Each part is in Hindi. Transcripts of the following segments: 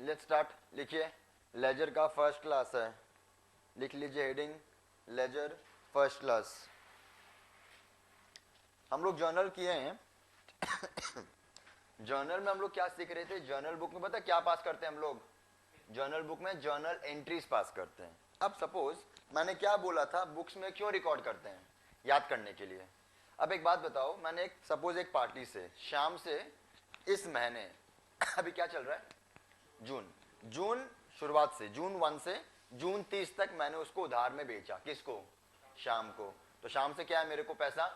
Let's start. लिखिए, लेजर का फर्स्ट क्लास है, लिख लीजिए हेडिंग लेजर फर्स्ट क्लास। हम लोग जर्नल किए हैं। जर्नल में हम लोग क्या सीख रहे थे? जर्नल बुक में पता क्या पास करते हैं हम लोग? जर्नल बुक में जर्नल एंट्रीज पास करते हैं। अब सपोज मैंने क्या बोला था, बुक्स में क्यों रिकॉर्ड करते हैं? याद करने के लिए। अब एक बात बताओ, मैंने सपोज एक पार्टी से शाम से इस महीने अभी क्या चल रहा है? जून शुरुआत से जून 1 से जून 30 तक मैंने उसको उधार में बेचा। किसको? शाम को। तो शाम से क्या है, मेरे को पैसा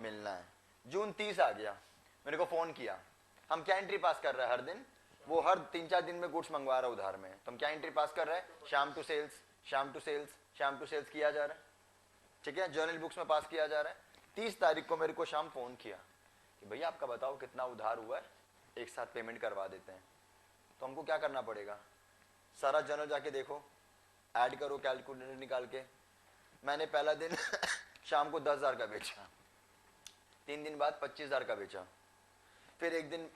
मिलना है। जून 30 आ गया, मेरे को फोन किया। हम क्या एंट्री पास कर रहे हैं हर दिन? वो हर 3-4 दिन में गुड्स मंगवा रहा है उधार में, तो हम क्या एंट्री पास कर रहे हैं? शाम टू सेल्स, शाम टू सेल्स, शाम टू सेल्स किया जा रहा है। ठीक है, जर्नल बुक्स में पास किया जा रहा है। 30 तारीख को मेरे को शाम फोन किया कि भैया आपका बताओ कितना उधार हुआ है, एक साथ पेमेंट करवा देते हैं। तो हमको क्या करना पड़ेगा? सारा जर्नल जाके देखो, ऐड करो कैलकुलेटर निकाल के। मैंने पहला दिन शाम को 10,000 का बेचा, 3 दिन बाद 25,000 का बेचा, फिर एक दिन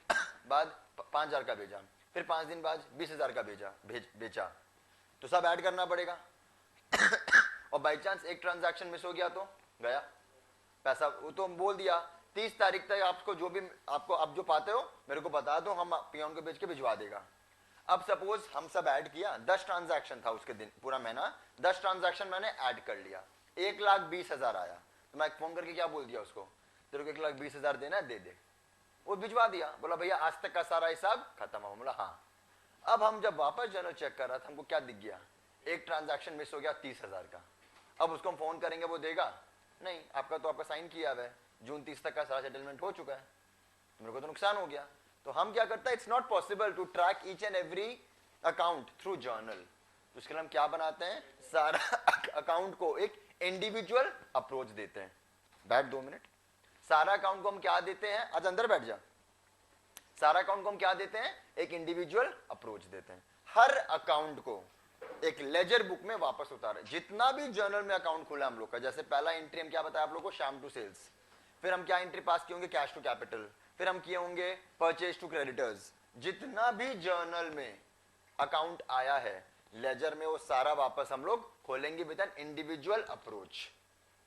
बाद 5,000 का बेचा, फिर 5 दिन बाद 20,000 का बेचा। तो सब ऐड करना पड़ेगा। और बाई चांस एक ट्रांजैक्शन मिस हो गया तो गया पैसा। वो तो बोल दिया 30 तारीख तक आपको जो भी आपको आप जो पाते हो मेरे को बता दो, हम पियोन को बेच के भिजवा देगा। अब सपोज हम सब ऐड किया, 10 ट्रांजैक्शन था उसके दिन, पूरा महीना 10 ट्रांजैक्शन मैंने ऐड कर लिया, 1,20,000 आया। तो मैं फोन करके क्या बोल दिया उसको, तेरे को 1,20,000 देना है, दे दे। वो भिजवा दिया। बोला भैया आज तक का सारा हिसाब खत्म हो। बोला हाँ। अब हम जब वापस जर्नल चेक कर रहा था, हमको क्या दिख गया? एक ट्रांजैक्शन मिस हो गया 30,000 का। अब उसको हम फोन करेंगे, वो देगा नहीं, आपका तो आपका साइन किया हुआ है, जून 30 तक का सारा सेटलमेंट हो चुका है, तो मेरे को तो नुकसान हो गया। तो हम क्या करते हैं, it's not possible to track each and every account through journal. तो इसके लिए हम क्या बनाते हैं, सारा अकाउंट को एक इंडिविजुअल अप्रोच देते हैं। बैठ 2 मिनट। सारा अकाउंट को हम क्या देते हैं, आज अंदर बैठ जा। सारा अकाउंट को हम क्या देते हैं, एक इंडिविजुअल अप्रोच देते हैं। हर अकाउंट को एक लेजर बुक में वापस उतारे। जितना भी जर्नल में अकाउंट खुला हम लोग का, जैसे पहला एंट्री हम क्या बताया आप लोग को, शाम टू सेल्स। फिर हम क्या एंट्री पास किए होंगे, कैश टू कैपिटल। फिर हम किए होंगे परचेज टू क्रेडिटर्स। जितना भी जर्नल में अकाउंट आया है लेजर में, वो सारा वापस हम लोग खोलेंगे विद एन इंडिविजुअल अप्रोच।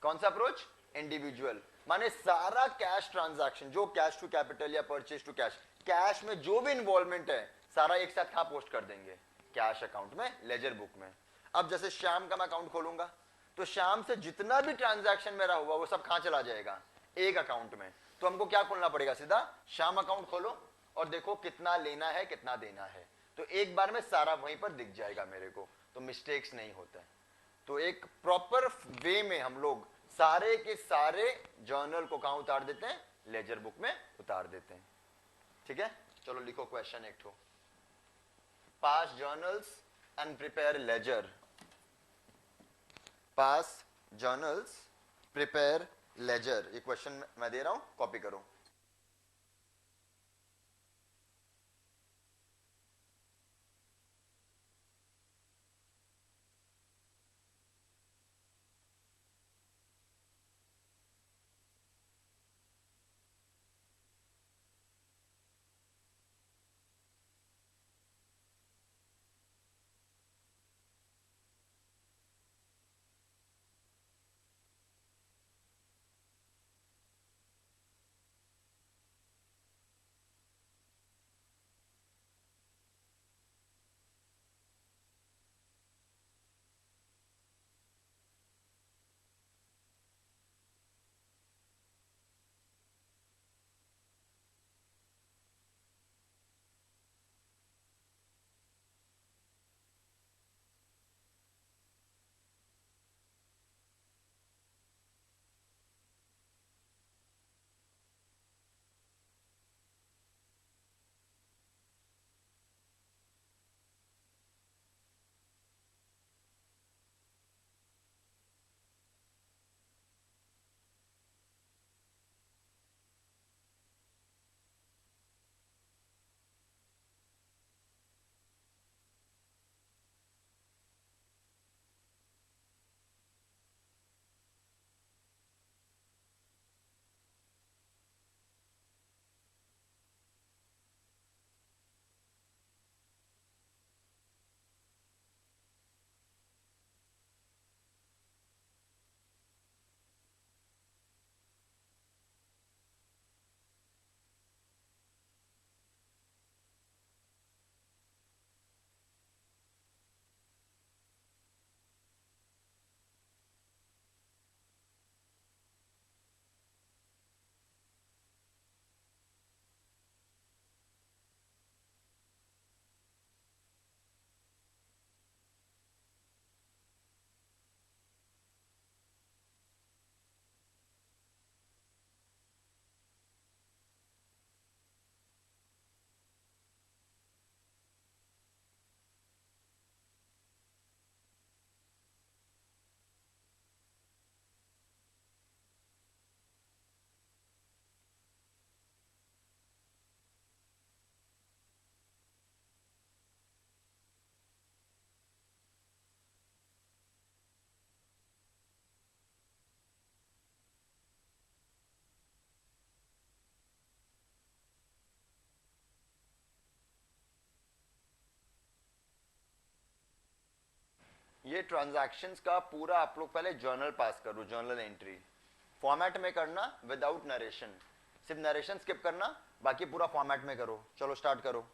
कौन सा अप्रोच? इंडिविजुअल। माने सारा कैश ट्रांजैक्शन, जो कैश टू कैपिटल या परचेज टू कैश, कैश में जो भी इन्वॉल्वमेंट है सारा एक साथ कहां पोस्ट कर देंगे? कैश अकाउंट में, लेजर बुक में। अब जैसे शाम का मैं अकाउंट खोलूंगा तो शाम से जितना भी ट्रांजैक्शन मेरा हुआ वो सब कहां चला जाएगा? एक अकाउंट में। तो हमको क्या खोलना पड़ेगा, सीधा शाम अकाउंट खोलो और देखो कितना लेना है कितना देना है, तो एक बार में सारा वहीं पर दिख जाएगा मेरे को, तो मिस्टेक्स नहीं होते। तो एक प्रॉपर वे में हम लोग सारे के सारे जर्नल को कहां उतार देते हैं? लेजर बुक में उतार देते हैं। ठीक है, चलो लिखो क्वेश्चन एक ठो। Pass journals and prepare ledger. Pass journals, prepare ledger. ये क्वेश्चन मैं दे रहा हूं, कॉपी करो। ये ट्रांजैक्शंस का पूरा आप लोग पहले जर्नल पास करो, जर्नल एंट्री फॉर्मेट में करना विदाउट नरेशन, सिर्फ नरेशन स्किप करना, बाकी पूरा फॉर्मेट में करो। चलो स्टार्ट करो।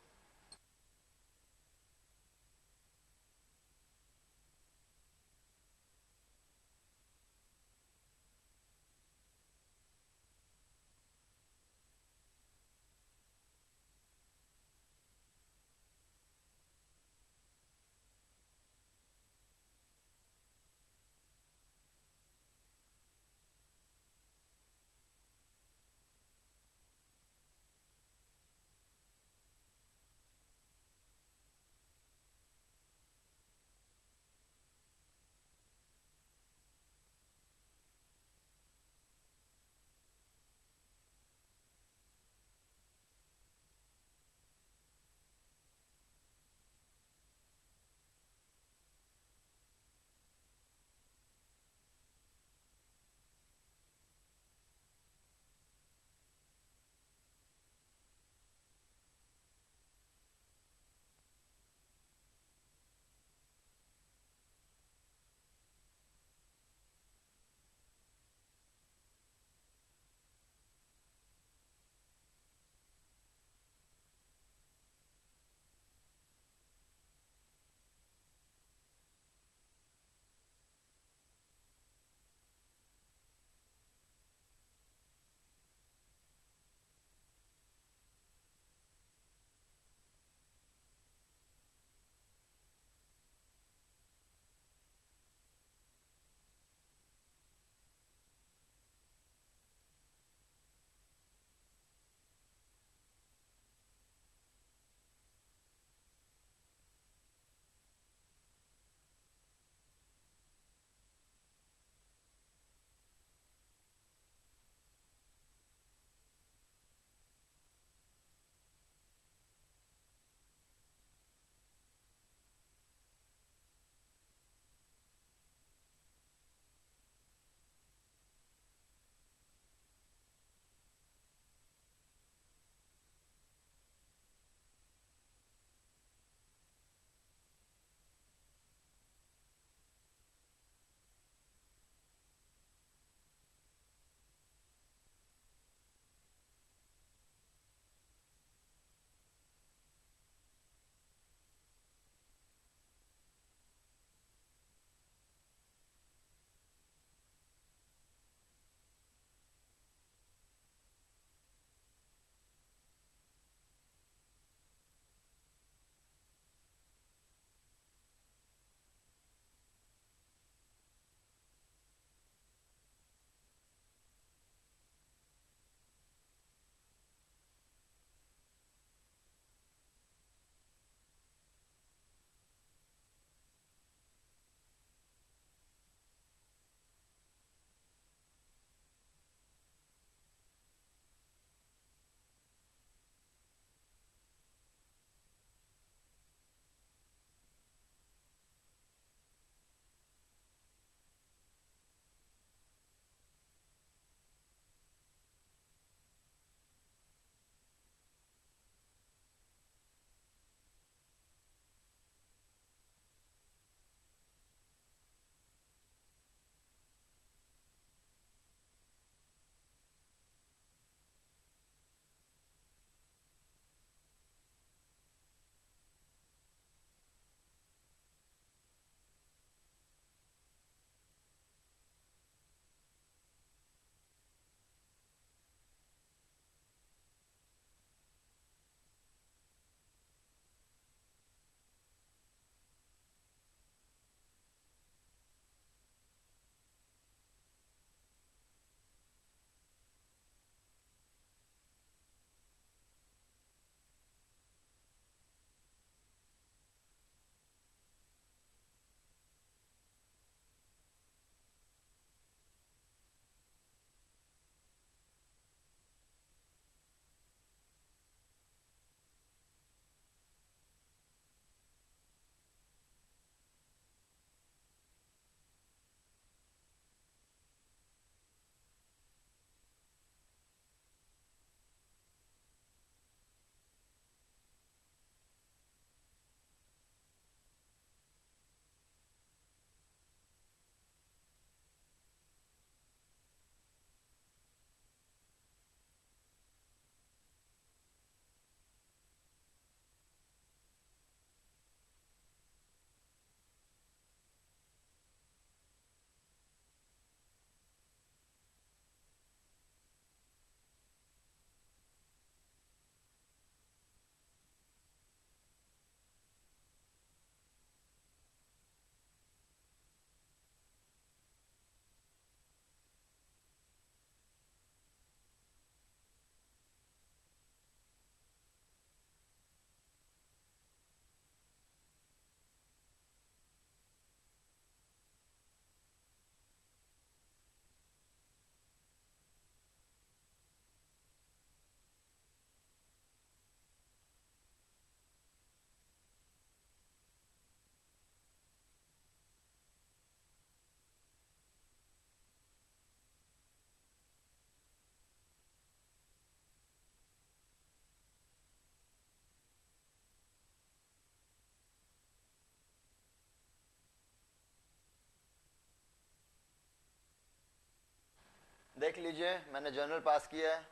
देख लीजिए मैंने जर्नल पास किया है,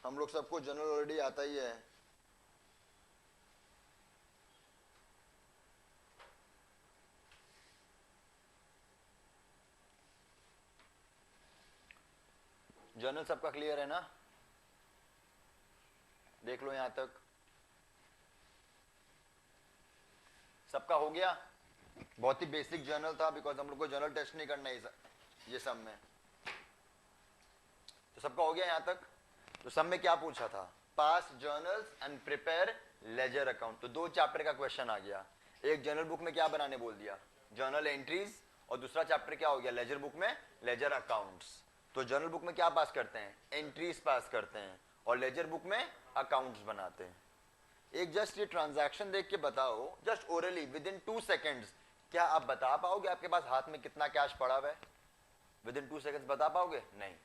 हम लोग सबको जर्नल ऑलरेडी आता ही है। जर्नल सबका क्लियर है ना? देख लो यहां तक सबका हो गया। बहुत ही बेसिक जर्नल था, बिकॉज हम लोग को जर्नल टेस्ट नहीं करना है ये सब में। तो सबका हो गया यहां तक। तो सब में क्या पूछा था? Pass journals and prepare ledger account. तो दो चैप्टर का क्वेश्चन आ गया। एक जर्नल बुक में क्या बनाने बोल दिया? जर्नल एंट्रीज, और दूसरा चैप्टर क्या हो गया? लेजर बुक में लेजर अकाउंट्स। तो जर्नल बुक में क्या पास करते हैं? एंट्रीज पास करते हैं, और लेजर बुक में अकाउंट्स बनाते हैं। एक जस्ट ये ट्रांजैक्शन देख के बताओ, just orally with in 2 seconds, क्या आप बता पाओगे आपके पास हाथ में कितना कैश पड़ा हुआ है? विद इन 2 सेकेंड्स बता पाओगे? नहीं,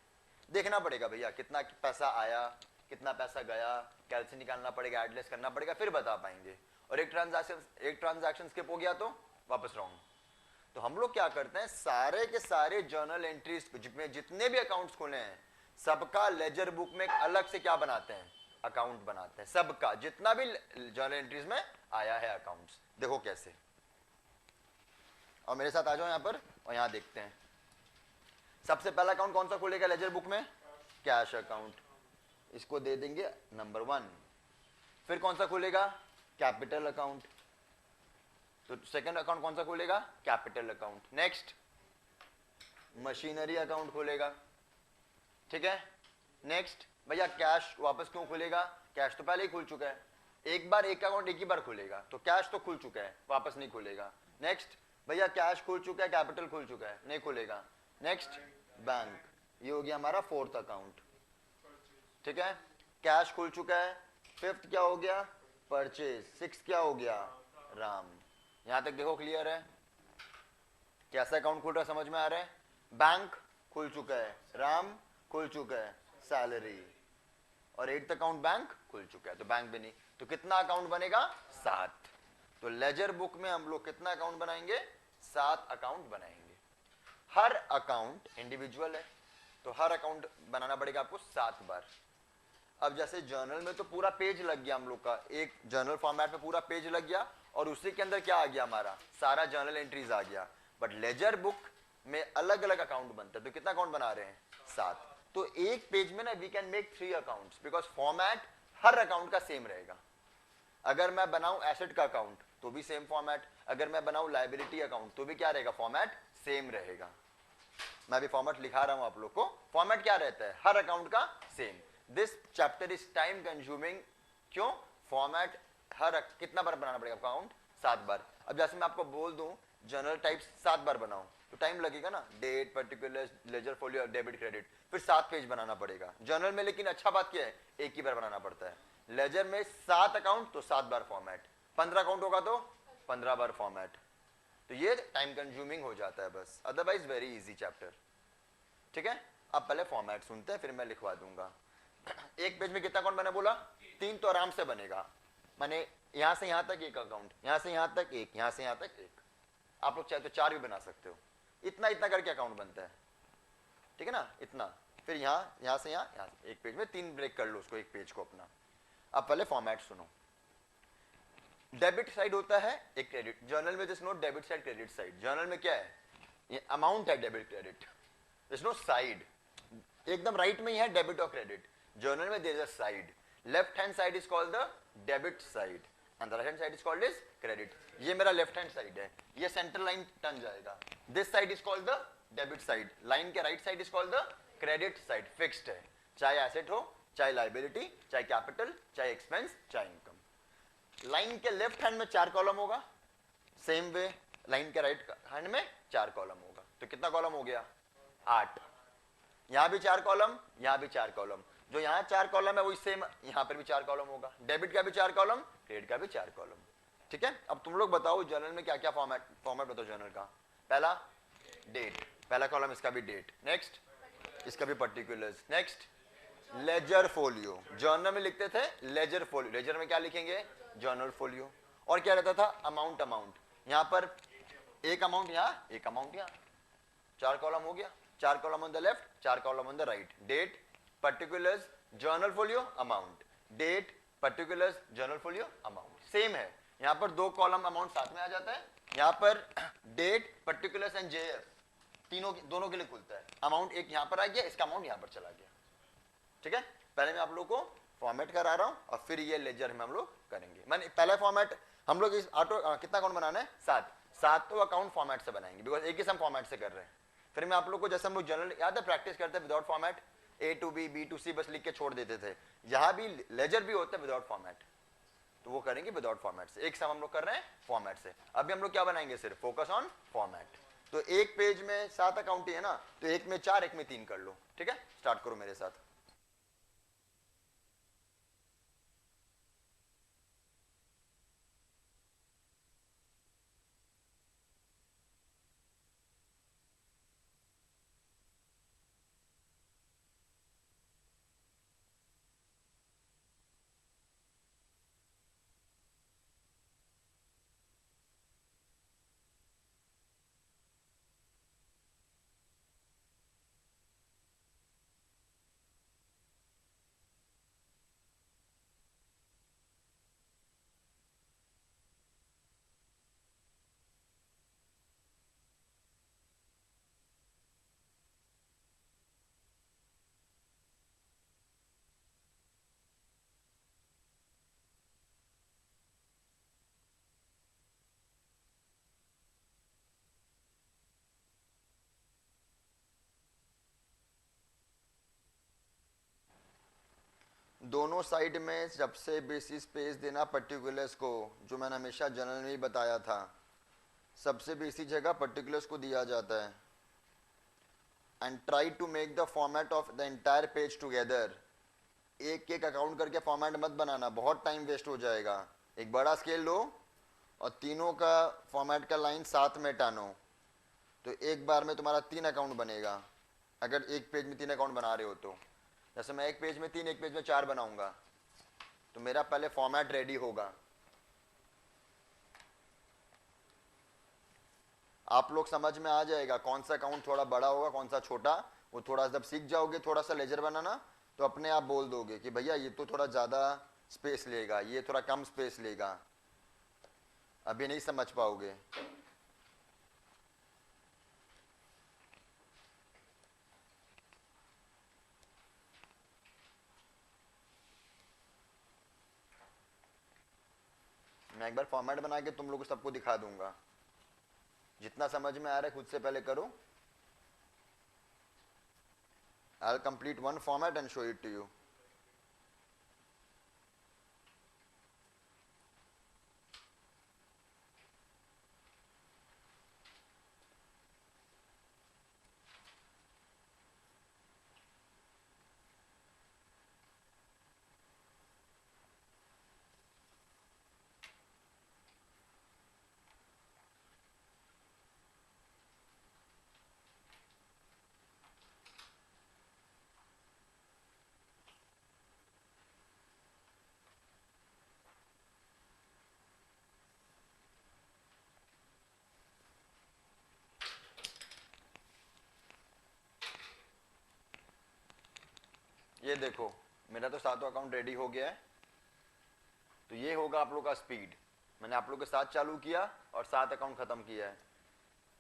देखना पड़ेगा भैया कितना पैसा आया, कितना पैसा गया, कैलसी निकालना पड़ेगा, एडलेस करना पड़ेगा, फिर बता पाएंगे। और एक ट्रांजैक्शन स्किप हो गया तो वापस रॉन्ग। तो हम लोग क्या करते हैं, सारे के सारे जर्नल एंट्रीज जिसमें जितने भी अकाउंट्स खुले हैं सबका लेजर बुक में एक अलग से क्या बनाते हैं? अकाउंट बनाते हैं। सबका जितना भी जर्नल एंट्रीज में आया है अकाउंट्स। देखो कैसे, और मेरे साथ आ जाओ यहां पर, और यहां देखते हैं। सबसे पहला अकाउंट कौन सा खुलेगा लेजर बुक में? कैश अकाउंट, इसको दे देंगे नंबर 1। फिर कौन सा खुलेगा? Capital account. तो सेकंड अकाउंट कौन सा खुलेगा? Capital account. Next machinery account खुलेगा, ठीक है। नेक्स्ट भैया कैश वापस क्यों खुलेगा? कैश तो पहले ही खुल चुका है, एक बार एक अकाउंट एक ही बार खुलेगा, तो कैश तो खुल चुका है, वापस नहीं खुलेगा। नेक्स्ट भैया कैश खुल चुका है, कैपिटल खुल चुका है, नहीं खुलेगा। नेक्स्ट बैंक, ये हो गया हमारा 4th अकाउंट, ठीक है। कैश खुल चुका है। 5th क्या हो गया? परचेज। 6th क्या हो गया? राम। यहां तक देखो क्लियर है? कैसा अकाउंट खुल रहा है, समझ में आ रहा है? बैंक खुल चुका है, राम खुल चुका है, सैलरी, और 8th अकाउंट बैंक खुल चुका है, तो बैंक भी नहीं। तो कितना अकाउंट बनेगा? 7। तो लेजर बुक में हम लोग कितना अकाउंट बनाएंगे? 7 अकाउंट बनाएंगे। हर अकाउंट इंडिविजुअल है, तो हर अकाउंट बनाना पड़ेगा आपको 7 बार। अब जैसे जर्नल में तो पूरा पेज लग गया हम लोग का, एक जर्नल फॉर्मेट में पूरा पेज लग गया, और उसी के अंदर क्या आ गया हमारा? सारा जर्नल एंट्रीज आ गया। बट लेजर बुक में अलग अलग अकाउंट बनते हैं, तो कितना अकाउंट बना रहे हैं? 7। तो एक पेज में ना we can make 3 accounts, because format हर अकाउंट का सेम रहेगा। अगर मैं बनाऊं एसेट का अकाउंट तो भी सेम फॉर्मेट, अगर मैं बनाऊं लायबिलिटी अकाउंट तो भी क्या रहेगा? फॉर्मेट सेम रहेगा। मैं भी फॉर्मेट लिखा रहा हूं आप लोग को, फॉर्मेट क्या रहता है? हर अकाउंट का same. This chapter is time consuming. क्यों? फॉर्मेट हर कितना बार बनाना पड़ेगा अकाउंट? 7 बार। अब जैसे मैं आपको बोल दूं जर्नल टाइप्स 7 बार बनाऊं तो टाइम लगेगा ना, date, particular, ledger folio, debit, credit, फिर 7 पेज बनाना पड़ेगा। जर्नल में लेकिन अच्छा बात क्या है, एक ही बार बनाना पड़ता है। लेजर में 7 अकाउंट तो 7 बार फॉर्मेट, 15 अकाउंट होगा तो 15 बार फॉर्मेट। तो ये टाइम कंज्यूमिंग हो जाता है बस, अदरवाइज वेरी इजी चैप्टर, ठीक है। अब पहले फॉर्मेट सुनते हैं, फिर मैं लिखवा दूंगा। एक पेज में कितना अकाउंट मैंने बोला? 3 तो आराम से बनेगा। मैंने यहां से यहां तक एक अकाउंट, यहां से यहां तक एक, यहां से यहां तक एक। आप लोग चाहे तो 4 भी बना सकते हो। इतना इतना करके अकाउंट बनता है, ठीक है ना, इतना। फिर यहां से यहां से एक पेज में 3 ब्रेक कर लो उसको, एक पेज को अपना। अब पहले फॉर्मेट सुनो। डेबिट साइड होता है, एक क्रेडिट। जर्नल में this no debit side, credit side. Journal में क्या है? ये अमाउंट है debit credit, this no side. एकदम राइट में ही है डेबिट और क्रेडिट। जर्नल में there is a side. Left hand side is called the debit side and the right hand side is called is credit. ये मेरा लेफ्ट हैंड साइड है, ये सेंटर लाइन टर्न जाएगा। This side is called the debit side, line के right side is called the credit side. Fixed है, चाहे एसेट हो, चाहे लायबिलिटी, चाहे कैपिटल, चाहे एक्सपेंस, चाहे इनकम। लाइन के लेफ्ट हैंड में 4 कॉलम होगा, सेम वे लाइन के राइट हैंड में 4 कॉलम होगा। तो कितना कॉलम हो गया? 8। यहां भी 4 कॉलम, यहां भी 4 कॉलम। जो यहां 4 कॉलम है वही सेम यहां पर भी 4 कॉलम होगा। डेबिट का भी 4 कॉलम, क्रेडिट का भी 4 कॉलम, ठीक है। अब तुम लोग बताओ जर्नल में क्या क्या फॉर्मेट बताओ जर्नल का। पहला डेट, पहला कॉलम इसका भी डेट। नेक्स्ट इसका भी particulars. Next ledger folio, journal में लिखते थे लेजर फोलियो, लेजर में क्या लिखेंगे? Journal folio. और क्या रहता था? अमाउंट। यहां पर एक अमाउंट, यहां एक अमाउंट, यहां 4 कॉलम हो गया। 4 column on the left, 4 column on the right. Date, particulars, journal folio, amount. Date, particulars, journal folio, amount. Same है, यहां पर 2 कॉलम अमाउंट साथ में आ जाता है. यहां पर डेट, पर्टिकुलर्स एंड जेएफ तीनों दोनों के लिए खुलता है. अमाउंट एक यहां पर आ गया, इसका अमाउंट यहां पर चला गया. ठीक है, पहले मैं आप लोगों को फॉर्मेट करा रहा हूं और फिर ये लेजर में हम लोग करेंगे. मैंने पहला फॉर्मेट हम लोग इस ऑटो कितना अकाउंट बनाना है, 7 तो अकाउंट फॉर्मेट से बनाएंगे बिकॉज एक ही सम फॉर्मेट से कर रहे हैं. फिर मैं आप लोग को जैसे हम लोग जनरल याद है प्रैक्टिस करते हैं without format, A to B, B to C बस लिख के छोड़ देते थे. यहां भी लेजर भी होता है विदाउट फॉर्मेट, तो वो करेंगे विदाउट फॉर्मेट से. एक सम हम लोग कर रहे हैं फॉर्मेट से. अभी हम लोग क्या बनाएंगे, सिर्फ फोकस ऑन फॉर्मेट. तो एक पेज में 7 अकाउंट ही है ना, तो एक में 4 एक में 3 कर लो. ठीक है, स्टार्ट करो मेरे साथ. दोनों साइड में जब से बेसिस पेज देना पर्टिकुलर्स को, जो मैंने हमेशा जनरल में ही बताया था, सबसे बेसी जगह पर्टिकुलर्स को दिया जाता है. And try to make the format of the entire page together. एक एक अकाउंट करके फॉर्मेट मत बनाना, बहुत टाइम वेस्ट हो जाएगा. एक बड़ा स्केल लो और तीनों का फॉर्मेट का लाइन साथ में टानो, तो एक बार में तुम्हारा 3 अकाउंट बनेगा. अगर एक पेज में 3 अकाउंट बना रहे हो तो, जैसे मैं एक पेज में 3 एक पेज में 4 बनाऊंगा, तो मेरा पहले फॉर्मेट रेडी होगा. आप लोग समझ में आ जाएगा कौन सा अकाउंट थोड़ा बड़ा होगा कौन सा छोटा. वो थोड़ा जब सीख जाओगे थोड़ा सा लेजर बनाना, तो अपने आप बोल दोगे कि भैया ये तो थोड़ा ज़्यादा स्पेस लेगा, ये थोड़ा कम स्पेस लेगा. अभी नहीं समझ पाओगे. मैं एक बार फॉर्मेट बना के तुम लोग को सबको दिखा दूंगा. जितना समझ में आ रहा है खुद से पहले करो. I'll complete one format and show it to you. ये देखो मेरा तो 7वां अकाउंट रेडी हो गया है. तो ये होगा आप लोग का स्पीड. मैंने आप लोग के साथ चालू किया और 7 अकाउंट खत्म किया है.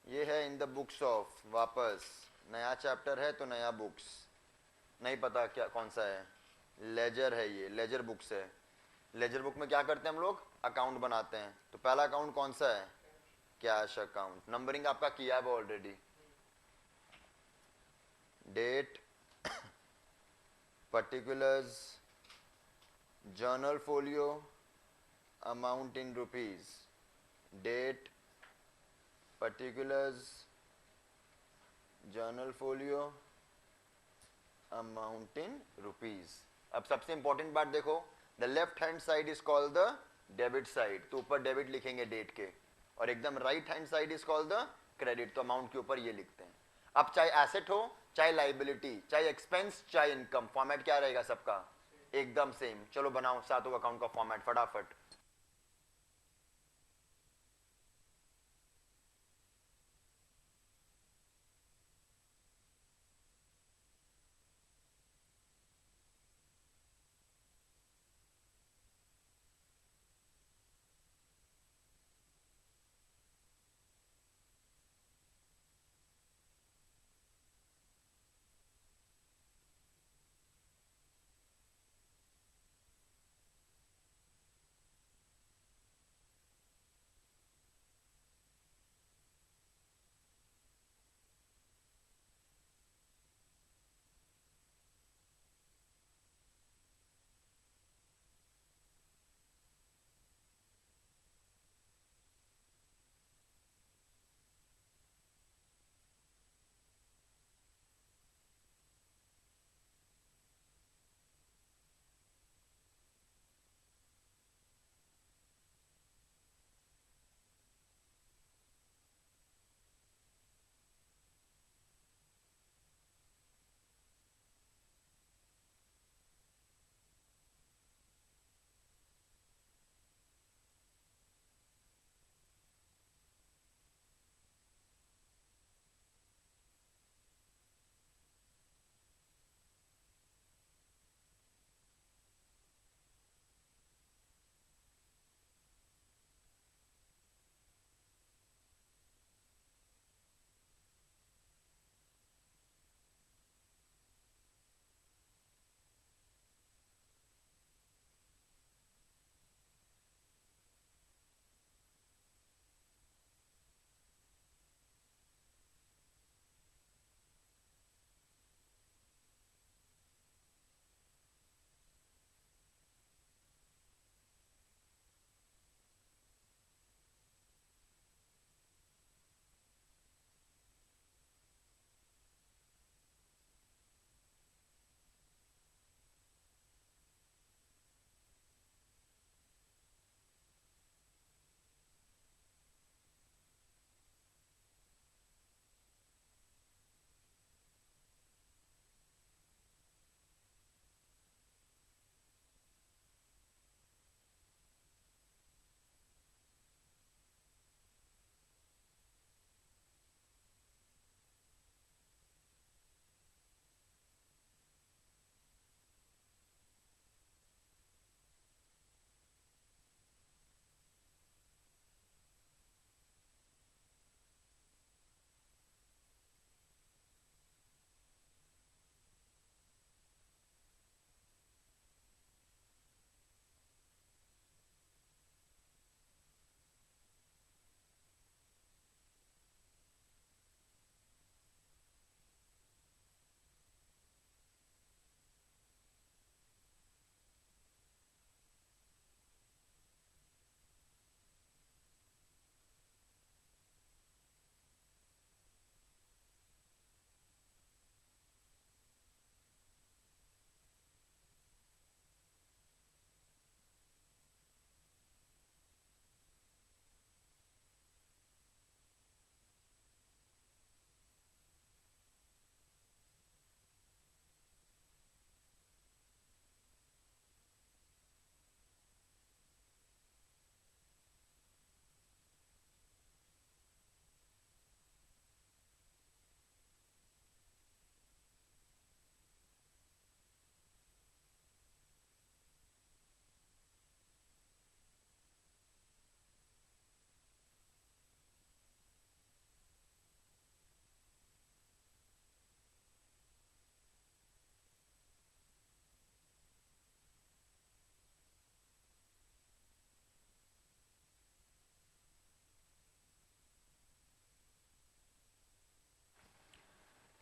ये है इन द बुक्स ऑफ, वापस नया चैप्टर है तो नया बुक्स, नहीं पता क्या कौन सा है. लेजर है, ये लेजर बुक्स है. लेजर बुक में क्या करते हैं हम लोग, अकाउंट बनाते हैं. तो पहला अकाउंट कौन सा है, कैश अकाउंट. नंबरिंग आपका किया है ऑलरेडी. डेट, particulars, journal folio, amount in rupees. Date, particulars, journal folio, amount in rupees. अब सबसे इंपॉर्टेंट बात देखो, the left hand side is called the debit side, तो ऊपर डेबिट लिखेंगे डेट के, और एकदम right hand side is called the credit, तो अमाउंट के ऊपर ये लिखते हैं. अब चाहे एसेट हो चाहे लाइबिलिटी चाहे एक्सपेंस चाहे इनकम, फॉर्मेट क्या रहेगा सबका, एकदम सेम. चलो बनाओ 7 अकाउंट का फॉर्मेट फटाफट.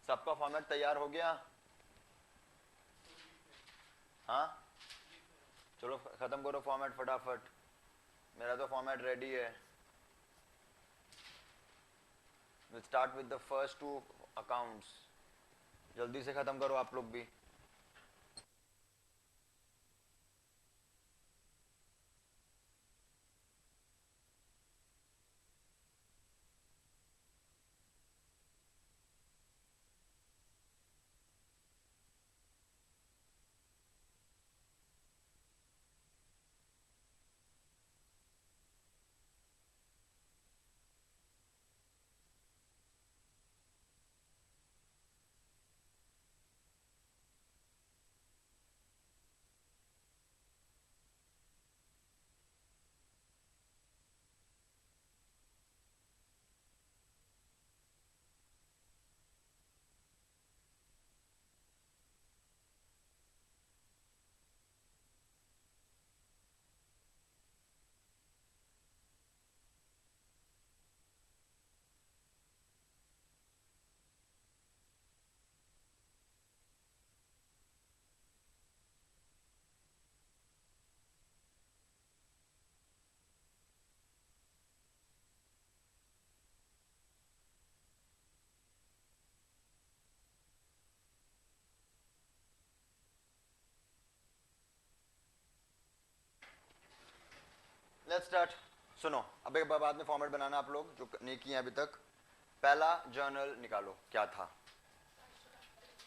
सबका फॉर्मेट तैयार हो गया? हाँ चलो खत्म करो फॉर्मेट फटाफट, मेरा तो फॉर्मेट रेडी है। Will start with the first 2 accounts, जल्दी से खत्म करो आप लोग भी। Let's start. सुनो, अब एक बाद में फॉर्मेट बनाना आप लोग जो नहीं किए अभी तक। पहला जर्नल निकालो, क्या था?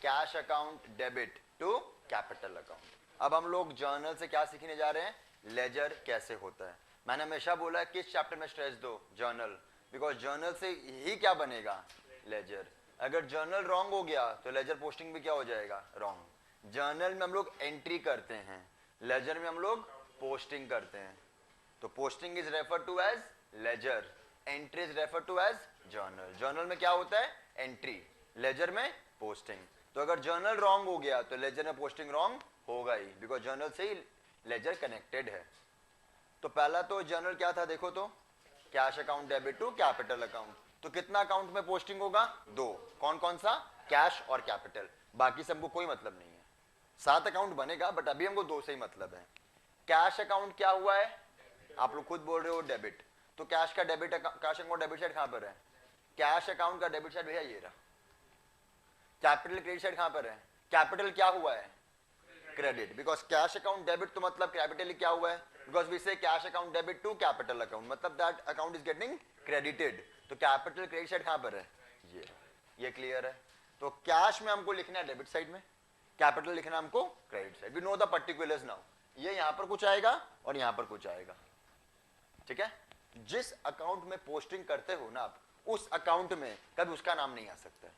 Cash account debit to capital account. अब हम लोग जर्नल से क्या सीखने जा रहे हैं? लेजर कैसे होता है। मैंने हमेशा बोला है किस चैप्टर में स्ट्रेस दो? जर्नल, बिकॉज जर्नल से ही क्या बनेगा? लेजर। अगर जर्नल रॉन्ग हो गया तो लेजर पोस्टिंग भी क्या हो जाएगा? रॉन्ग। जर्नल में हम लोग एंट्री करते हैं, लेजर में हम लोग पोस्टिंग करते हैं। तो posting is refer to as ledger, entry is refer to as journal. Journal में क्या होता है? एंट्री, लेजर में पोस्टिंग। तो अगर जर्नल रॉन्ग हो गया तो लेजर में पोस्टिंग रॉन्ग होगा ही, बिकॉज जर्नल से ही लेजर कनेक्टेड है। तो पहला तो जर्नल क्या था देखो तो, cash account debit to capital account. तो कितना अकाउंट में पोस्टिंग होगा? 2। कौन कौन सा? कैश और कैपिटल। बाकी से हमको कोई मतलब नहीं है। 7 अकाउंट बनेगा बट अभी हमको 2 से ही मतलब है। कैश अकाउंट क्या हुआ है? आप लोग खुद बोल रहे हो डेबिट, तो कैश का debit, cash account debit side कहां पर है? कैश अकाउंट का डेबिट साइड भैया ये रहा। कैपिटल क्रेडिट साइड कहां पर है? कैपिटल क्या हुआ है? Credit, because cash account debit तो मतलब कैपिटल क्या हुआ है? Because we say cash account debit to capital account, मतलब that account is getting credited. तो कैपिटल क्रेडिट साइड कहां पर है? ये क्लियर है। तो कैश में हमको लिखना है डेबिट साइड में, कैपिटल लिखना हमको credit side. We know the particulars now. ये यहां पर कुछ आएगा और यहां पर कुछ आएगा, ठीक है? जिस अकाउंट में पोस्टिंग करते हो ना आप, उस अकाउंट में कभी उसका नाम नहीं आ सकता।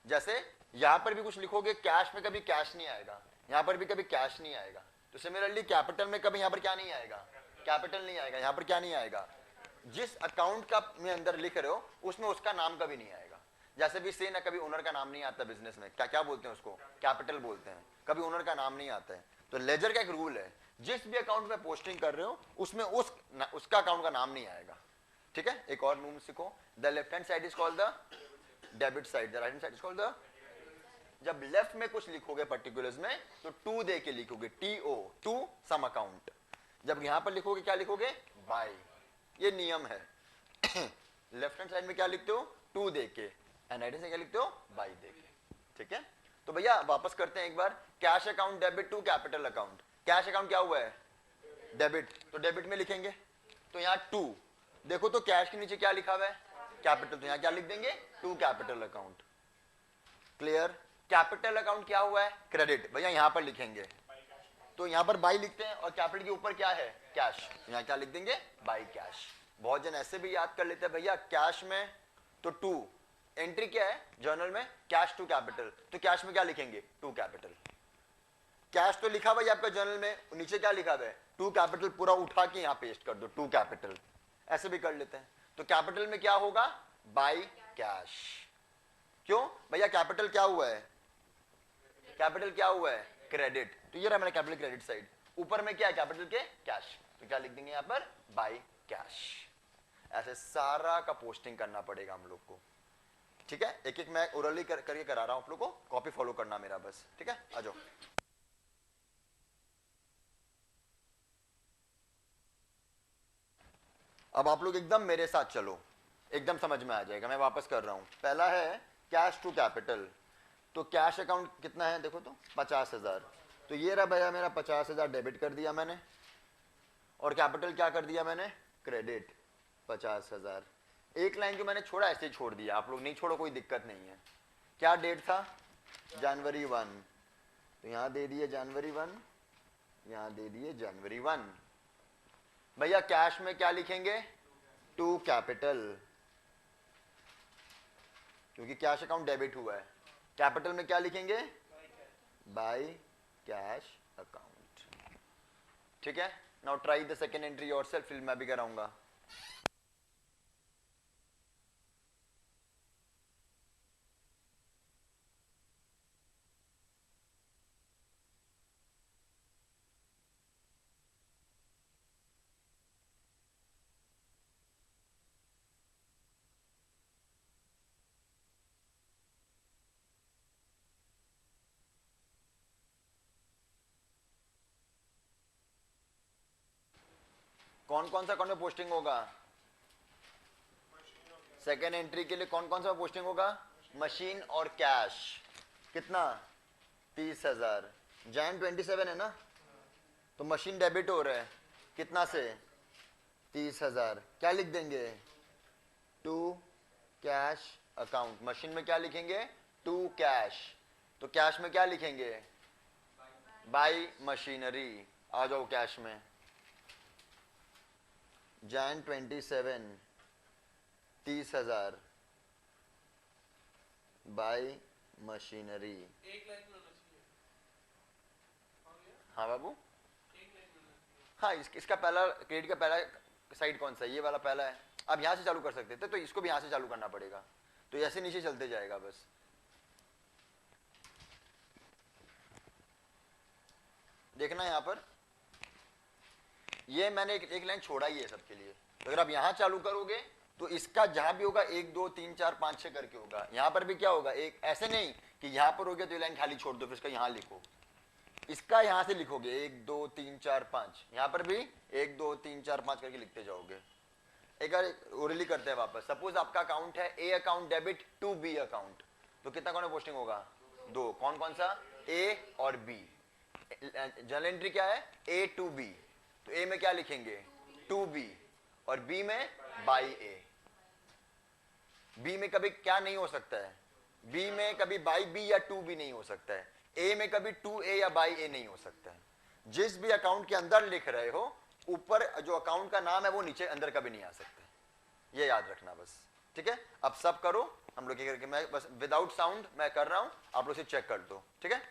जैसे यहां पर भी कुछ लिखोगे, कैश में कभी कैश नहीं आएगा, यहां पर भी कभी कैश नहीं आएगा। तो सिमिलरली कैपिटल में कभी यहां पर क्या नहीं आएगा? कैपिटल नहीं आएगा, यहां पर क्या नहीं आएगा? जिस अकाउंट का में अंदर लिख रहे हो उसमें उसका नाम कभी नहीं आएगा। जैसे भी से ना, कभी ओनर का नाम नहीं आता बिजनेस में, क्या क्या बोलते हैं उसको? कैपिटल बोलते हैं। कभी ओनर का नाम नहीं आता है। तो लेजर का एक रूल है, जिस भी अकाउंट में पोस्टिंग कर रहे हो उसमें उसका अकाउंट का नाम नहीं आएगा, ठीक है? एक और रूल सीखो, the left hand side is called the debit side, the right hand side is called the. जब लेफ्ट में कुछ लिखोगे पर्टिकुलर्स में तो टू दे के लिखोगे, TO, टू सम अकाउंट। जब यहां पर लिखोगे क्या लिखोगे? बाय। ये नियम है। लेफ्ट हैंड साइड में क्या लिखते हो? टू दे के, एंड राइट हैंड साइड क्या लिखते हो? बाय दे के, ठीक है? तो भैया वापस करते हैं एक बार। Cash account debit to capital account. Cash account क्या हुआ है? डेबिट, तो डेबिट में लिखेंगे। तो यहाँ 2 देखो, तो कैश के नीचे क्या लिखा हुआ है? कैपिटल, तो यहाँ क्या लिख देंगे? To capital account. Clear? Capital account क्या हुआ है? क्रेडिट, भैया यहाँ पर लिखेंगे। तो यहाँ पर बाई लिखते हैं और कैपिटल के ऊपर क्या है? कैश, यहाँ क्या लिख देंगे? By cash. बहुत जन ऐसे भी याद कर लेते हैं भैया, कैश में तो 2, एंट्री क्या है जर्नल में? कैश टू कैपिटल, तो कैश में क्या लिखेंगे? To capital. कैश तो लिखा हुआ है आपका जर्नल में, नीचे क्या लिखा हुआ है? To capital. पूरा उठा के यहाँ पेस्ट कर दो, टू कैपिटल। ऐसे भी कर लेते हैं। तो कैपिटल में क्या होगा? By cash. क्यों भैया? कैपिटल क्या हुआ है? कैपिटल क्या हुआ है? क्रेडिट। तो ये रहा मेरा कैपिटल क्रेडिट साइड। ऊपर में क्या है? कैपिटल के कैश, तो क्या लिख देंगे यहाँ पर? By cash. ऐसे सारा का पोस्टिंग करना पड़ेगा हम लोग को। ठीक है, एक एक मैं ओरली करके करा रहा हूं आप लोग को, कॉपी फॉलो करना मेरा बस, ठीक है, आ जाओ। अब आप लोग एकदम मेरे साथ चलो, एकदम समझ में आ जाएगा। मैं वापस कर रहा हूं। पहला है कैश टू कैपिटल। तो कैश अकाउंट कितना है देखो तो 50,000। तो ये रहा भैया मेरा 50,000 डेबिट कर दिया मैंने, और कैपिटल क्या कर दिया मैंने, क्रेडिट 50,000। एक लाइन जो मैंने छोड़ा ऐसे ही छोड़ दिया, आप लोग नहीं छोड़ो कोई दिक्कत नहीं है। क्या डेट था, जनवरी 1, तो यहां दे दिए जनवरी 1, यहां दे दिए जनवरी 1। भैया कैश में क्या लिखेंगे, टू कैपिटल, क्योंकि कैश अकाउंट डेबिट हुआ है। कैपिटल में क्या लिखेंगे, बाय कैश अकाउंट। ठीक है, now try the second entry yourself, फिर मैं भी कराऊंगा। कौन कौन सा अकाउंट में पोस्टिंग होगा, सेकेंड एंट्री के लिए कौन कौन सा पोस्टिंग होगा, मशीन और कैश। कितना, 30,000। जैन 27 है ना, तो मशीन डेबिट हो रहा है कितना से, 30,000। क्या लिख देंगे, टू कैश अकाउंट। मशीन में क्या लिखेंगे, टू कैश। तो कैश में क्या लिखेंगे, बाई मशीनरी। आ जाओ कैश में, जैन 27, 30,000 बाई मशीनरी। हाँ बाबू, हाँ इसका पहला क्रेडिट का पहला साइड कौन सा है, ये वाला पहला है। अब यहां से चालू कर सकते थे, तो इसको भी यहां से चालू करना पड़ेगा, तो ऐसे नीचे चलते जाएगा बस। देखना यहां पर, ये मैंने एक लाइन छोड़ा ही है सबके लिए। तो अगर आप यहां चालू करोगे तो इसका जहां भी होगा 1 2 3 4 5 6 करके होगा। यहां पर भी क्या होगा, एक ऐसे नहीं कि यहां पर हो गया तो ये लाइन खाली छोड़ दो फिर इसका यहां लिखो, इसका यहां से लिखोगे 1 2 3 4 5, यहां पर भी 1 2 3 4 5 करके लिखते जाओगे। एक बार ओरली करते हैं वापस। सपोज आपका अकाउंट है A account debit to B account, तो कितना कौन पोस्टिंग होगा, 2। कौन कौन सा, ए और बी। जर्नल एंट्री क्या है, ए टू बी। तो ए में क्या लिखेंगे, टू बी, और बी में बाई ए। बी में कभी क्या नहीं हो सकता है, बी में कभी बाई बी या टू बी नहीं हो सकता है। ए में कभी टू ए या बाई ए नहीं हो सकता है। जिस भी अकाउंट के अंदर लिख रहे हो, ऊपर जो अकाउंट का नाम है वो नीचे अंदर कभी नहीं आ सकता, ये याद रखना बस। ठीक है, अब सब करो, हम लोग करके मैं बस विदाउट साउंड मैं कर रहा हूं, आप लोग से चेक कर दो। ठीक है,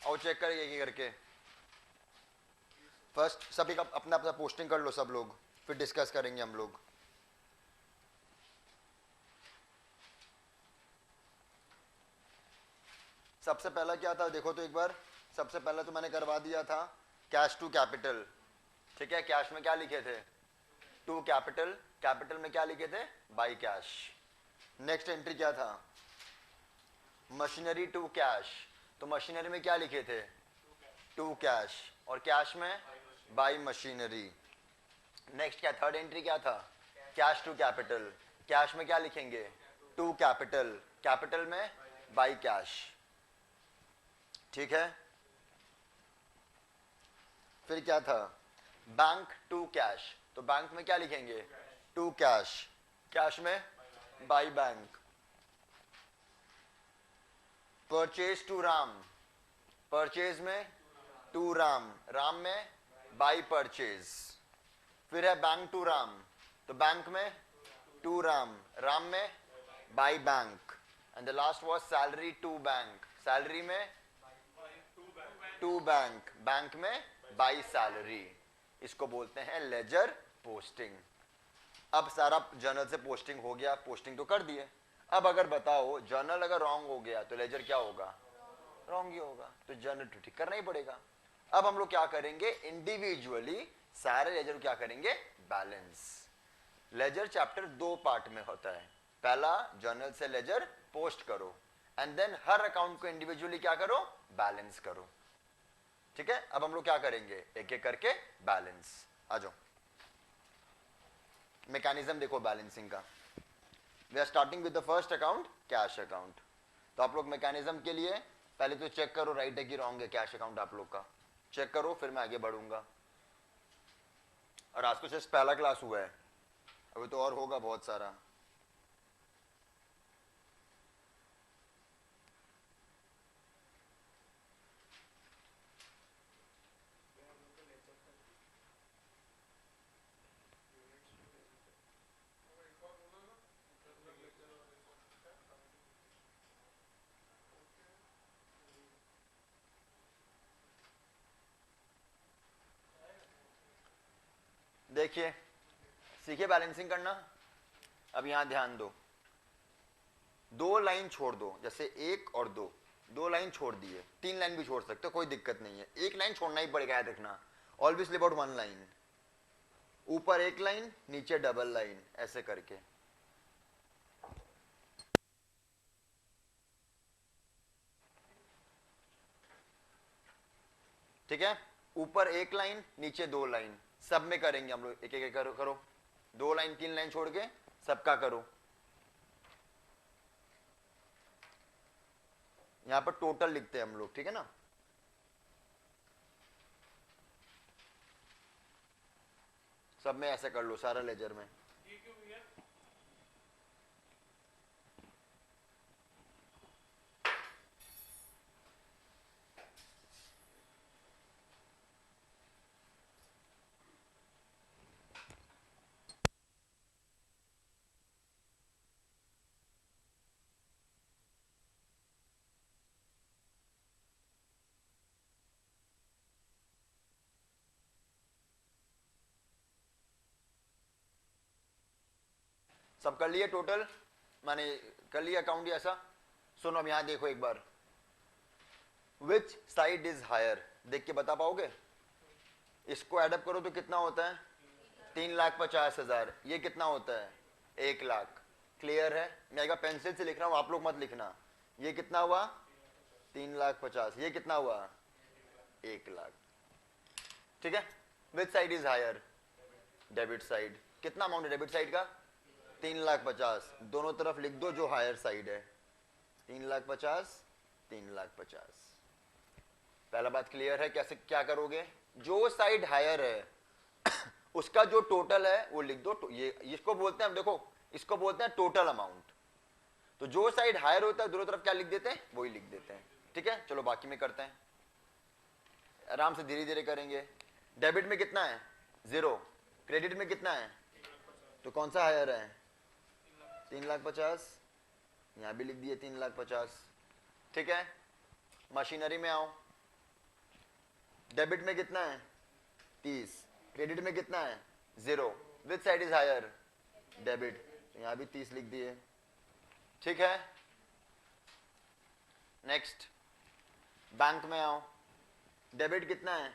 और चेक करेंगे ये करके। फर्स्ट सभी का अपना अपना पोस्टिंग कर लो सब लोग, फिर डिस्कस करेंगे हम लोग। सबसे पहला क्या था देखो तो एक बार, सबसे पहला तो मैंने करवा दिया था कैश टू कैपिटल, ठीक है। कैश में क्या लिखे थे, टू कैपिटल, कैपिटल में क्या लिखे थे, बाई कैश। नेक्स्ट एंट्री क्या था, मशीनरी टू कैश, तो मशीनरी में क्या लिखे थे, टू कैश, और कैश में बाई मशीनरी। नेक्स्ट क्या, थर्ड एंट्री क्या था, कैश टू कैपिटल, कैश में क्या लिखेंगे, टू कैपिटल, कैपिटल में बाई कैश, ठीक है। फिर क्या था, बैंक टू कैश, तो बैंक में क्या लिखेंगे, टू कैश, कैश में by bank. Purchase to Ram, purchase में टू राम, राम में बाई परचेज। फिर है बैंक टू राम, तो बैंक में टू राम, राम में by bank. And the last was salary to bank, salary में टू बैंक, बैंक में बाई सैलरी। इसको बोलते हैं लेजर पोस्टिंग। अब सारा जर्नल से पोस्टिंग हो गया, पोस्टिंग तो कर दिए। अब अगर बताओ जर्नल अगर रॉन्ग हो गया तो लेजर क्या होगा, रॉन्ग ही होगा, तो जर्नल तो ठीक करना ही पड़ेगा। अब हम लोग क्या करेंगे, इंडिविजुअली सारे लेजर क्या करेंगे, बैलेंस। लेजर चैप्टर दो पार्ट में होता है, पहला जर्नल से लेजर पोस्ट करो, एंड देन हर अकाउंट को इंडिविजुअली क्या करो, बैलेंस करो, ठीक है। अब हम लोग क्या करेंगे, एक एक करके बैलेंस। आ जाओ, मैकेनिज्म देखो बैलेंसिंग का। We are starting with the first account, cash account. तो आप लोग मैकेनिज्म के लिए पहले तो चेक करो राइट है कि रॉन्ग है कैश अकाउंट, आप लोग का चेक करो, फिर मैं आगे बढ़ूंगा। और आज तो सिर्फ पहला क्लास हुआ है, अभी तो और होगा बहुत सारा। देखिए सीखिए बैलेंसिंग करना। अब यहां ध्यान दो, दो लाइन छोड़ दो, जैसे एक और दो, दो लाइन छोड़ दिए, तीन लाइन भी छोड़ सकते हो, कोई दिक्कत नहीं है, एक लाइन छोड़ना ही पड़ेगा, याद रखना। Always live out one line, ऊपर एक लाइन नीचे डबल लाइन, ऐसे करके। ठीक है, ऊपर एक लाइन नीचे दो लाइन, सब में करेंगे हम लोग, एक एक करो करो, दो लाइन तीन लाइन छोड़ के सबका करो। यहां पर टोटल लिखते हैं हम लोग, ठीक है ना। सब में ऐसे कर लो, सारा लेजर में। सब कर लिए टोटल, माने कर लिया अकाउंट ऐसा। सुनो अब यहां देखो एक बार, विच साइड इज हायर, देख के बता पाओगे। इसको एडअप करो तो कितना होता है, 3,50,000। ये कितना होता है, 1,00,000। क्लियर है, मैं एक पेंसिल से लिख रहा हूं, आप लोग मत लिखना। ये कितना हुआ, 3,50,000। ये कितना हुआ, 1,00,000। ठीक है, which side is higher, debit side. कितना अमाउंट है डेबिट साइड का, 3,50,000। दोनों तरफ लिख दो जो हायर साइड है, 3,50,000, 3,50,000। पहला बात क्लियर है, कैसे क्या करोगे, जो साइड हायर है उसका जो टोटल है वो लिख दो। ये इसको बोलते हैं, देखो इसको बोलते हैं टोटल अमाउंट। तो जो साइड हायर होता है दोनों तरफ क्या लिख देते हैं, वही लिख देते हैं। ठीक है, चलो बाकी में करते हैं, आराम से धीरे धीरे करेंगे। डेबिट में कितना है, 0। क्रेडिट में कितना है, तो कौन सा हायर है, 3,50,000। यहां भी लिख दिए 3,50,000। ठीक है, मशीनरी में आओ, डेबिट में कितना है 30, क्रेडिट में कितना है 0, which side is higher debit, यहां भी 30 लिख दिए। ठीक है, नेक्स्ट बैंक में आओ, डेबिट कितना है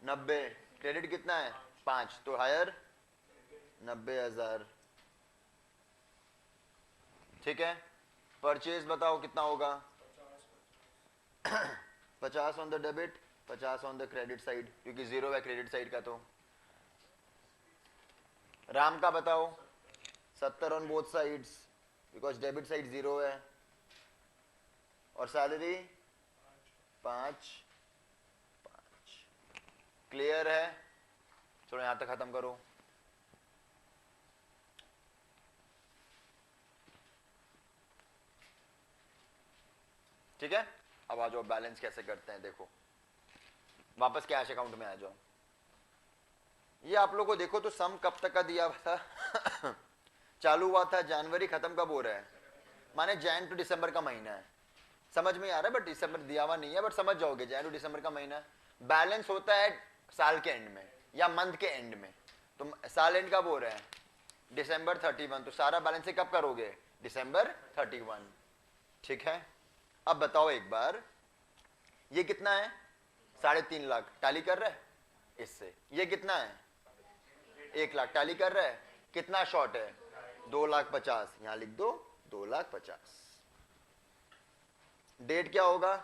90, क्रेडिट कितना है 5, तो हायर 90,000। ठीक है, परचेज बताओ कितना होगा 50 on the debit, 50 on the credit side, क्योंकि 0 है क्रेडिट साइड का। तो राम का बताओ 70 on both sides, because debit side 0 है, और सैलरी 5। क्लियर है, चलो यहां तक खत्म करो। ठीक है, अब आ जाओ बैलेंस कैसे करते हैं। देखो वापस कैश अकाउंट में आ जाओ। ये आप लोगों को देखो तो सम कब तक का दिया हुआ था चालू हुआ था जनवरी, खत्म कब हो रहा है, माने जैन टू दिसंबर का महीना है। समझ में आ रहा है, बट दिसंबर दिया हुआ नहीं है, बट समझ जाओगे जैन टू दिसंबर का महीना। बैलेंस होता है साल के एंड में या मंथ के एंड में। तो साल एंड कब हो रहा है December 31, तो सारा बैलेंस कब करोगे December 31। ठीक है, अब बताओ एक बार ये कितना है 3.5 लाख, टैली कर रहा है इससे। ये कितना है 1 लाख, टैली कर रहा है। कितना शॉर्ट है 2,50,000, यहां लिख दो 2,50,000। डेट क्या होगा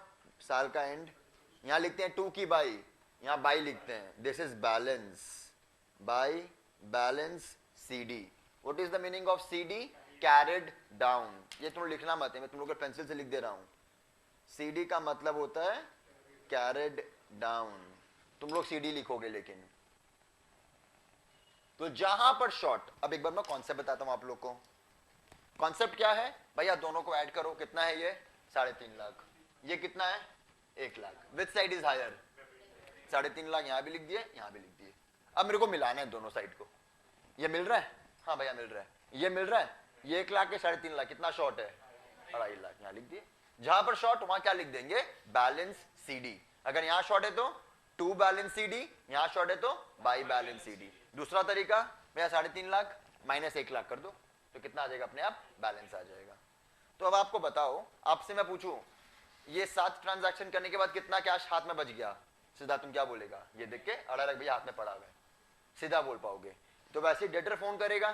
साल का एंड, यहां लिखते हैं 2 की बाई, यहां बाई लिखते हैं। This is balance, by balance CD। What is the meaning of CD? Carried down. ये तुम लिखना मत है, मैं तुम लोग को पेंसिल से लिख दे रहा हूं। CD का मतलब होता है कैरिड डाउन, तुम लोग CD लिखोगे लेकिन। तो जहां पर शॉर्ट, अब एक बार मैं कॉन्सेप्ट बताता हूं आप लोग को। कॉन्सेप्ट क्या है भैया, दोनों को ऐड करो, कितना है ये 3.5 लाख, ये कितना है 1 lakh. Which side is higher 3.5 lakh, यहां भी लिख दिए यहां भी लिख दिए। अब मेरे को मिलाना है दोनों साइड को। ये मिल रहा है, हाँ भैया मिल रहा है, ये मिल रहा है। ये 1 लाख के 3.5 लाख, कितना शॉर्ट है 2.5 लाख, यहां लिख दिए। जहां पर शॉर्ट वहां क्या लिख देंगे बैलेंस CD। अगर यहां शॉर्ट है तो 2 बैलेंस CD, यहां शॉर्ट है तो बाई बैलेंस CD। दूसरा तरीका भैया 3.5 लाख माइनस 1 लाख कर दो, तो कितना आ जाएगा अपने आप बैलेंस आ जाएगा। तो अब आपको बताओ, आपसे मैं पूछूं ये 7 ट्रांजैक्शन करने के बाद कितना कैश हाथ में बच गया, सीधा तुम क्या बोलेगा? ये देख के 18 लाख भैया हाथ में पड़ा हुआ है, सीधा बोल पाओगे। तो वैसे ही डेटर फोन करेगा,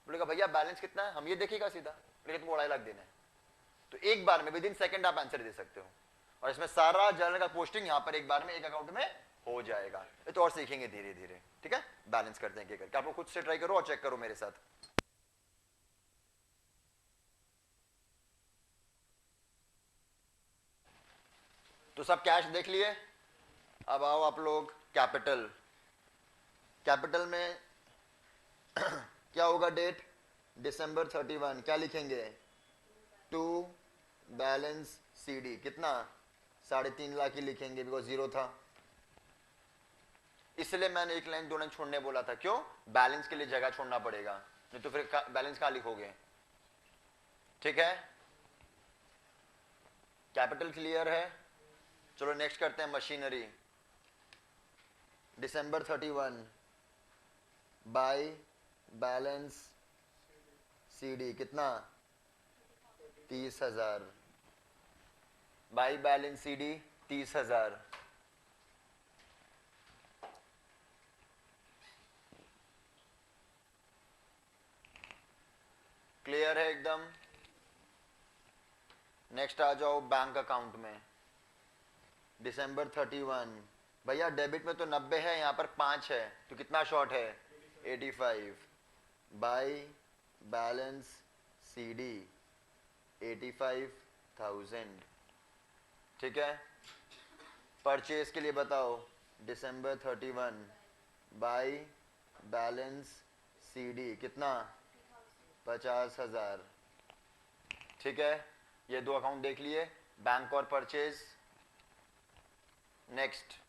बोलेगा भैया बैलेंस कितना है, हम ये देखेगा सीधा, लेकिन तुमको 2.5 लाख देना है। तो एक बार में विद इन सेकंड आप आंसर दे सकते हो, और इसमें सारा जर्नल का पोस्टिंग यहाँ पर एक बार में एक अकाउंट में हो जाएगा। ये तो और सीखेंगे धीरे धीरे। ठीक है, बैलेंस करते हैं करके, आप लोग खुद से ट्राई करो और चेक करो मेरे साथ। तो सब कैश देख लिए, अब आओ आप लोग कैपिटल। कैपिटल में क्या होगा डेट December 31, क्या लिखेंगे 2 बैलेंस CD, कितना 3.5 लाख ही लिखेंगे, बिकॉज 0 था। इसलिए मैंने 1 लाइन 2 लाइन छोड़ने बोला था, क्यों? बैलेंस के लिए जगह छोड़ना पड़ेगा, नहीं तो फिर बैलेंस कहां लिखोगे। ठीक है, कैपिटल क्लियर है। चलो नेक्स्ट करते हैं machinery. December 31 by balance CD कितना 30,000, बाई बैलेंस CD 30,000। क्लियर है एकदम। नेक्स्ट आ जाओ बैंक अकाउंट में। December 31 भैया डेबिट में तो 90 है, यहाँ पर 5 है, तो कितना शॉर्ट है 85, बाई बैलेंस CD 85,000। ठीक है, परचेज के लिए बताओ December 31 बाई बैलेंस CD कितना 50,000। ठीक है, ये 2 अकाउंट देख लिए, बैंक और परचेज। नेक्स्ट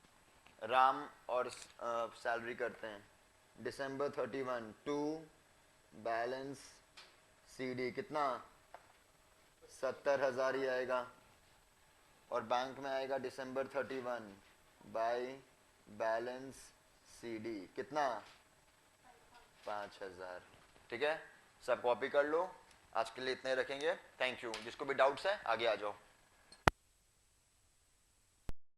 राम और सैलरी करते हैं। December 31 2 बैलेंस CD कितना 70,000 ही आएगा, और बैंक में आएगा December 31 बाय बैलेंस CD कितना 5000। ठीक है, सब कॉपी कर लो। आज के लिए इतने रखेंगे। Thank you. जिसको भी डाउट्स है आगे आ जाओ।